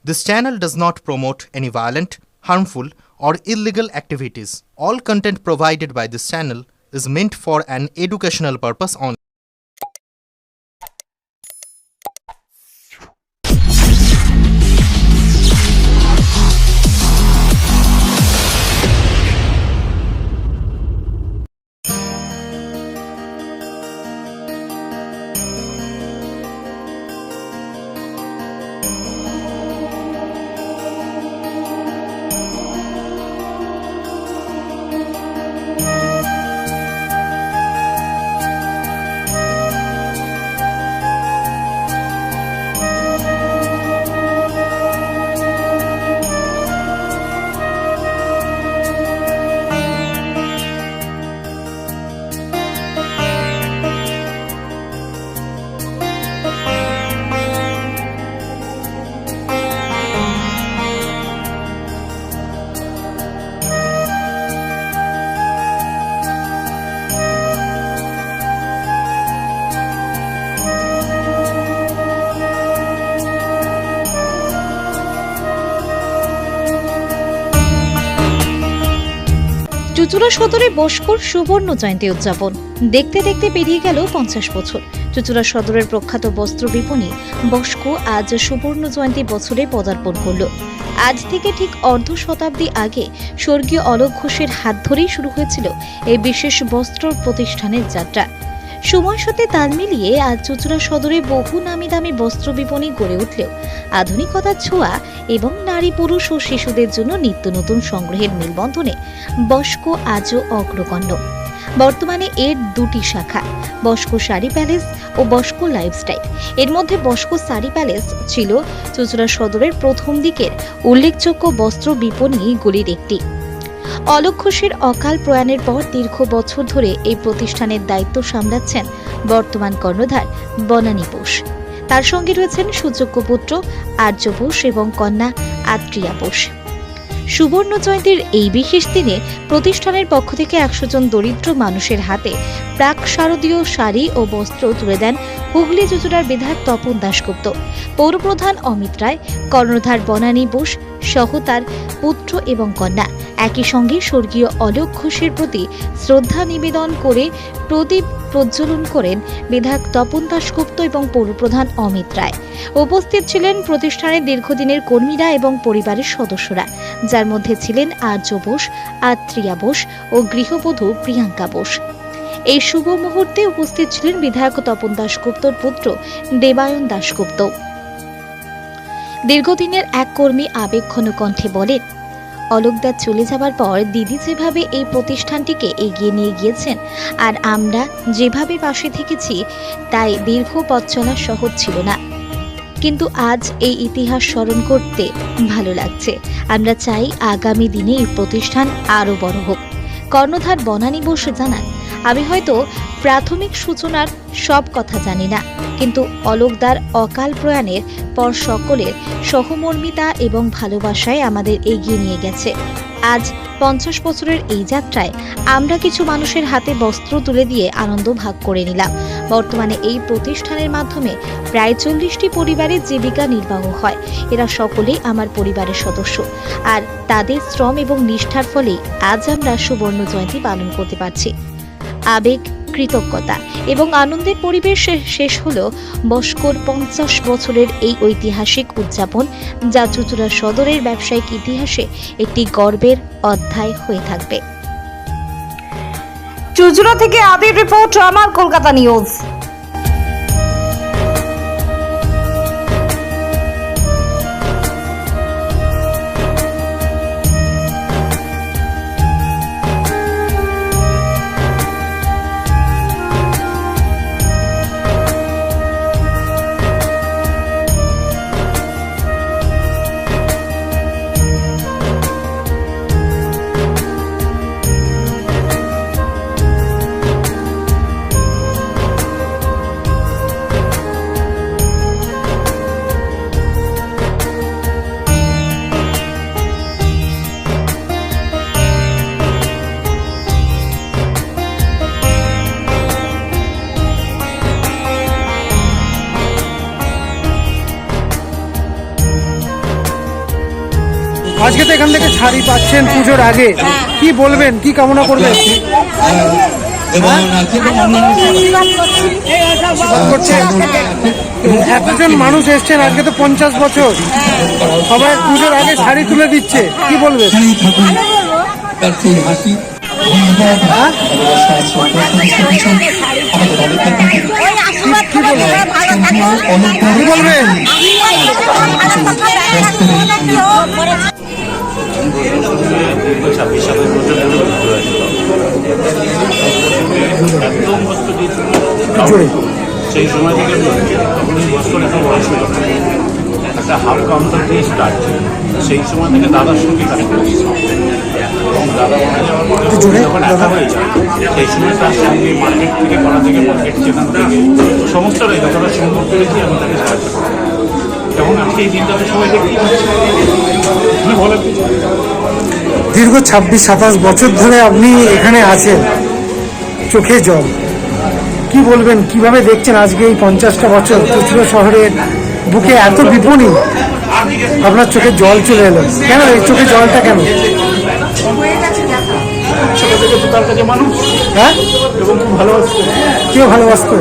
This channel does not promote any violent, harmful, or illegal activities. All content provided by this channel is meant for an educational purpose only. চুঁচুড়া সদরে বস্কোর সুবর্ণ জয়ন্তী উদযাপন দেখতে দেখতে পেরিয়ে গেল 50 বছর। চুঁচুড়া সদরের প্রখ্যাত বস্ত্র বিপণী বস্কো আজ সুবর্ণ জয়ন্তী বছরে পদার্পণ করল। আজ থেকে ঠিক অর্ধ শতাব্দী আগে স্বর্গীয় অলোক ঘোষের হাত ধরেই শুরু হয়েছিল এই বিশেষ বস্ত্র প্রতিষ্ঠানের যাত্রা। সময়ের সাথে তাল মিলিয়ে আজ চুঁচুড়া সদরে বহু নামি দামি বস্ত্র বিপণী গড়ে উঠলেও আধুনিকতার ছোঁয়া এবং নারী পুরুষ ও শিশুদের জন্য নিত্য নতুন সংগ্রহের মেলবন্ধনে বস্কো আজও অগ্রগণ্য। বর্তমানে এর দুটি শাখা, বস্কো শাড়ি প্যালেস ও বস্কো লাইফস্টাইল। এর মধ্যে বস্কো শাড়ি প্যালেস ছিল চুঁচুড়া সদরের প্রথম দিকের উল্লেখযোগ্য বস্ত্র বিপণীগুলির একটি। অলোক ঘোষের অকাল প্রয়াণের পর দীর্ঘ বছর ধরে এই প্রতিষ্ঠানের দায়িত্ব সামলাচ্ছেন বর্তমান কর্ণধার বনানী বোস। তার সঙ্গে রয়েছেন সুযোগ্য পুত্র আর্য বোস এবং কন্যা আত্রিয়া বোস। সুবর্ণ জয়ন্তীর এই বিশেষ দিনে প্রতিষ্ঠানের পক্ষ থেকে 100 জন দরিদ্র মানুষের হাতে প্রাক শারদীয় শাড়ি ও বস্ত্র তুলে দেন হুগলি চুঁচুড়ার বিধায়ক তপন দাশগুপ্ত, পৌরপ্রধান অমিত রায়, কর্ণধার বনানী বোস সহ তার পুত্র এবং কন্যা। একই সঙ্গে স্বর্গীয় অলোক ঘোষের প্রতি শ্রদ্ধা নিবেদন করে প্রদীপ প্রজ্বলন করেন বিধায়ক তপন দাশগুপ্ত এবং পৌরপ্রধান অমিত রায়। উপস্থিত ছিলেন প্রতিষ্ঠানের দীর্ঘদিনের কর্মীরা এবং পরিবারের সদস্যরা, যার মধ্যে ছিলেন আর্য বোস, আত্রিয়া বোস ও গৃহবধূ প্রিয়াঙ্কা বোস। এই শুভ মুহূর্তে উপস্থিত ছিলেন বিধায়ক তপন দাশগুপ্তর পুত্র দেবায়ন দাশগুপ্ত। দীর্ঘদিনের এক কর্মী আবেগঘন কণ্ঠে বলেন, অলোকদা চলে যাবার পর দিদি যেভাবে এই প্রতিষ্ঠানটিকে এগিয়ে নিয়ে গিয়েছেন আর আমরা যেভাবে পাশে থেকেছি, তাই দীর্ঘ পথ চলা সহজ ছিল না, কিন্তু আজ এই ইতিহাস স্মরণ করতে ভালো লাগছে। আমরা চাই আগামী দিনে এই প্রতিষ্ঠান আরো বড় হোক। কর্ণধার বনানী বোস জানান, আমি হয়তো প্রাথমিক সূচনার সব কথা জানি না, কিন্তু অলোকদার অকাল প্রয়াণের পর সকলের সহমর্মিতা এবং ভালোবাসায় আমাদের এগিয়ে নিয়ে গেছে। আজ 50 বছরের এই যাত্রায় আমরা কিছু মানুষের হাতে বস্ত্র তুলে দিয়ে আনন্দ ভাগ করে নিলাম। বর্তমানে এই প্রতিষ্ঠানের মাধ্যমে প্রায় 40টি পরিবারের জীবিকা নির্বাহ হয়। এরা সকলেই আমার পরিবারের সদস্য, আর তাদের শ্রম এবং নিষ্ঠার ফলেই আজ আমরা সুবর্ণ জয়ন্তী পালন করতে পারছি। আবেগ, কৃতজ্ঞতা এবং আনন্দের পরিবেশে শেষ হলো বস্কোর 50 বছরের এই ঐতিহাসিক উদযাপন, যা চুঁচুড়া সদরের ব্যবসায়িক ইতিহাসে একটি গর্বের অধ্যায় হয়ে থাকবে। চুঁচুড়া থেকে আদির রিপোর্ট, আমার কলকাতা নিউজ। আজকে তো এখান থেকে শাড়ি পাচ্ছেন পুজোর আগে, কি বলবেন, কি কামনা করবেন? এতজন মানুষ এসছেন, আজকে তো 50 বছর, সবাই পুজোর আগে শাড়ি তুলে দিচ্ছে, কি বলবেন? কি বলবেন? সেই সময় থেকে তখন বছর এত বয়স হলো, একটা হাফ কাউন্টার দিয়ে স্টার্ট ছিল। সেই সময় থেকে দাদার সঙ্গে কাজ করেছি এবং দাদা মারা যাওয়ার পরে যখন একা হয়ে যায় সেই সময় তার সঙ্গে মার্কেট থেকে করা থেকে মার্কেট সেখান থেকে সমস্তটাই যতটা সম্ভব করেছি আমি তাকে সাহায্য করি এবং আজকে এই দিনটাতে সবাই দেখতেই পাচ্ছি। বলেন, দীর্ঘ 26-27 বছর ধরে আপনি এখানে আছেন, চোখে জল, কি বলবেন, কিভাবে দেখছেন আজকে এই 50টা বছর চুঁচুড়া শহরের বুকে এত বিপণী, আপনার চোখে জল চলে এলো কেন? এই চোখে জলটা কেন? ছোটো থেকে তো তার কাছে মানুষ, হ্যাঁ, এবং খুব ভালোবাসতো, কেউ ভালোবাসতো।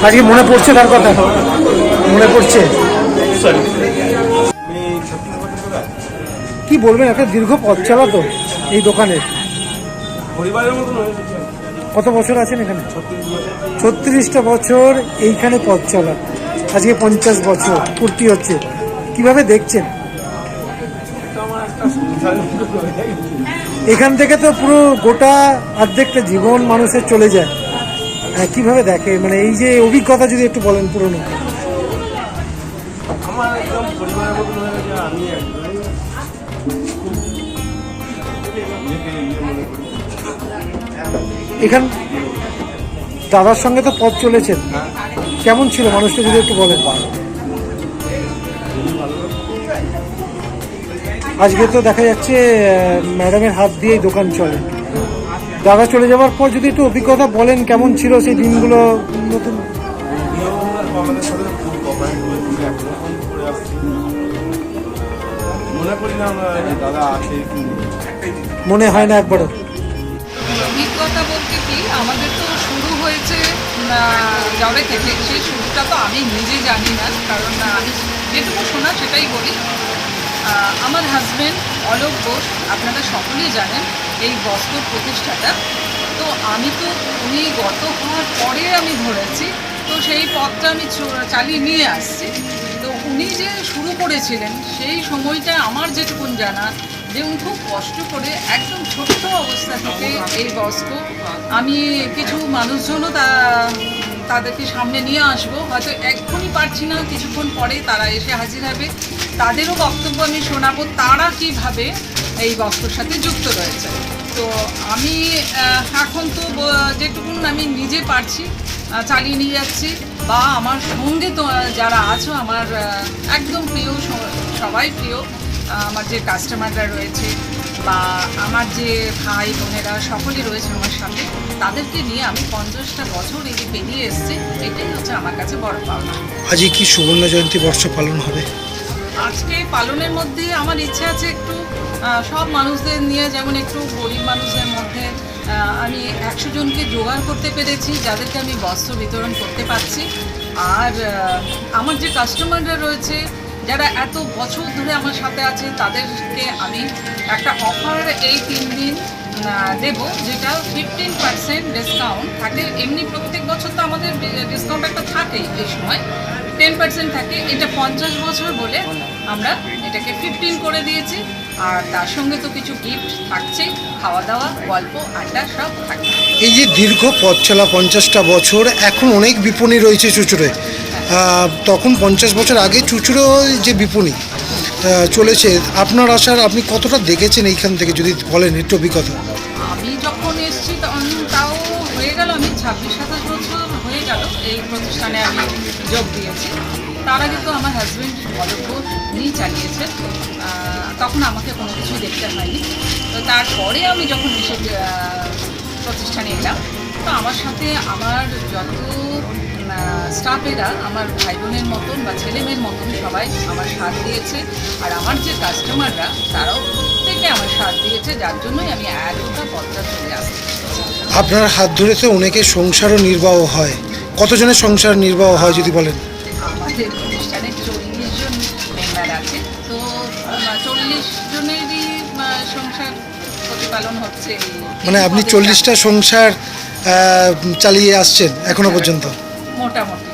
আজকে মনে পড়ছে তার কথা, মনে পড়ছে। কি বলবেন, একটা দীর্ঘ পথ চলা তো এই দোকানে, পরিবারের মতন হয়ে গেছে। কত বছর আছেন এখানে? 36টা বছর এইখানে পথ চলা, আজকে 50 বছর পূর্তি হচ্ছে, কিভাবে দেখছেন? এখান থেকে তো পুরো গোটা অর্ধেকটা জীবন মানুষের চলে যায়, হ্যাঁ, কিভাবে দেখে, মানে এই যে অভিজ্ঞতা যদি একটু বলেন পুরনো। আমার একদম পরিবারের মতন হয়ে গেছে। আমি একদমই এখান দাদার সঙ্গে তো পথ চলেছেন, কেমন ছিল মানুষটা যদি একটু বলেন। আজকে তো দেখা যাচ্ছে ম্যাডামের হাত দিয়েই দোকান চলে, দাদা চলে যাওয়ার পর যদি একটু অভিজ্ঞতা বলেন, কেমন ছিল সেই দিনগুলো? নতুন আমাদের সাথে খুব কোঅপারেট করে করে আসছি। মনে করি না আমরা দাদা আছে, মনে হয় না একবারও। অভিজ্ঞতা বলতে কি, আমাদের তো শুরু হয়েছে জবে থেকে, সেই শুরুটা তো আমি নিজে জানি না, কারণ আমি যেটুকু শোনা সেটাই বলি। আমার হাজব্যান্ড অলোক ঘোষ, আপনারা সকলেই জানেন এই বস্ত্র প্রতিষ্ঠাটা, তো আমি তো উনি গত হওয়ার পরে আমি ধরেছি, তো সেই পথটা আমি চালিয়ে নিয়ে আসছি। তো উনি যে শুরু করেছিলেন সেই সময়টা আমার যেটুকুন জানা, যে উনি খুব কষ্ট করে একদম ছোট্ট অবস্থা থেকে এই বস্ত্র, আমি কিছু মানুষজনও তাদেরকে সামনে নিয়ে আসবো, হয়তো এক্ষুনি পারছি না, কিছুক্ষণ পরে তারা এসে হাজির হবে, তাদেরও বক্তব্য আমি শোনাবো তারা কিভাবে এই বস্ত্রর সাথে যুক্ত রয়েছে। তো আমি এখন তো যেটুকুন আমি নিজে পারছি চালিয়ে নিয়ে যাচ্ছি, বা আমার সঙ্গে তো যারা আছো আমার একদম প্রিয়, সবাই প্রিয়, আমার যে কাস্টমাররা রয়েছে বা আমার যে ভাই বোনেরা সকলে রয়েছে আমার সাথে, তাদেরকে নিয়ে আমি 50টা বছর এই যে পেরিয়ে এসেছি, এটাই হচ্ছে আমার কাছে বড় পাওনা। আজকে কি সুবর্ণ জয়ন্তী বর্ষ পালন হবে? আজকে পালনের মধ্যে আমার ইচ্ছে আছে একটু সব মানুষদের নিয়ে, যেমন একটু গরিব মানুষদের মধ্যে আমি 100 জনকে জোগাড় করতে পেরেছি, যাদেরকে আমি বস্ত্র বিতরণ করতে পারছি। আর আমার যে কাস্টমাররা রয়েছে, যারা এত বছর ধরে আমার সাথে আছে, তাদেরকে আমি একটা অফার এই 3 দিন দেব, যেটা 15% ডিসকাউন্ট থাকে। এমনি প্রত্যেক বছর তো আমাদের ডিসকাউন্ট একটা থাকেই, এই সময় 10% থাকে, এটা 50 বছর বলে আমরা এটাকে 15 করে দিয়েছি। আর তার সঙ্গে তো কিছু গিফট থাকছেই, খাওয়া দাওয়া, গল্প, আড্ডা সব থাকছে। এই যে দীর্ঘ পথ চলা 50টা বছর, এখন অনেক বিপণী রয়েছে চুঁচুড়ে, তখন 50 বছর আগে চুঁচুড়ো যে বিপণী চলেছে, আপনার আসার আপনি কতটা দেখেছেন এইখান থেকে যদি বলেন একটু অভিজ্ঞতা। আমি যখন এসেছি তখন তাও হয়ে গেল, আমি 26-27 বছর হয়ে গেল এই প্রতিষ্ঠানে আমি যোগ দিয়েছি। তার আগে তো আমার হাজব্যান্ড অলোক নিয়ে চালিয়েছেন, তখন আমাকে কোনো কিছু দেখতে হয়নি। তো তারপরে আমি যখন এসে প্রতিষ্ঠানে এলাম, তো আমার সাথে আমার যত স্টাফেরা আমার ভাই বোনের মতন বা ছেলেমেয়ের মতন সবাই আমার সাথ দিয়েছে, আর আমার যে কাস্টমাররা তারাও প্রত্যেকে আমার সাথ দিয়েছে, যার জন্যই আমি এতটা পথটা চলে আসছি। আপনার হাত ধরে তো অনেকের সংসারও নির্বাহ হয়, কতজনের সংসার নির্বাহ হয় যদি বলেন? আমাদের প্রতিষ্ঠানে 40 জন মেম্বার আছে, তো 40 জনেরই সংসার প্রতিপালন হচ্ছে। মানে আপনি 40টা সংসার চালিয়ে আসছেন এখনো পর্যন্ত? মোটামুটি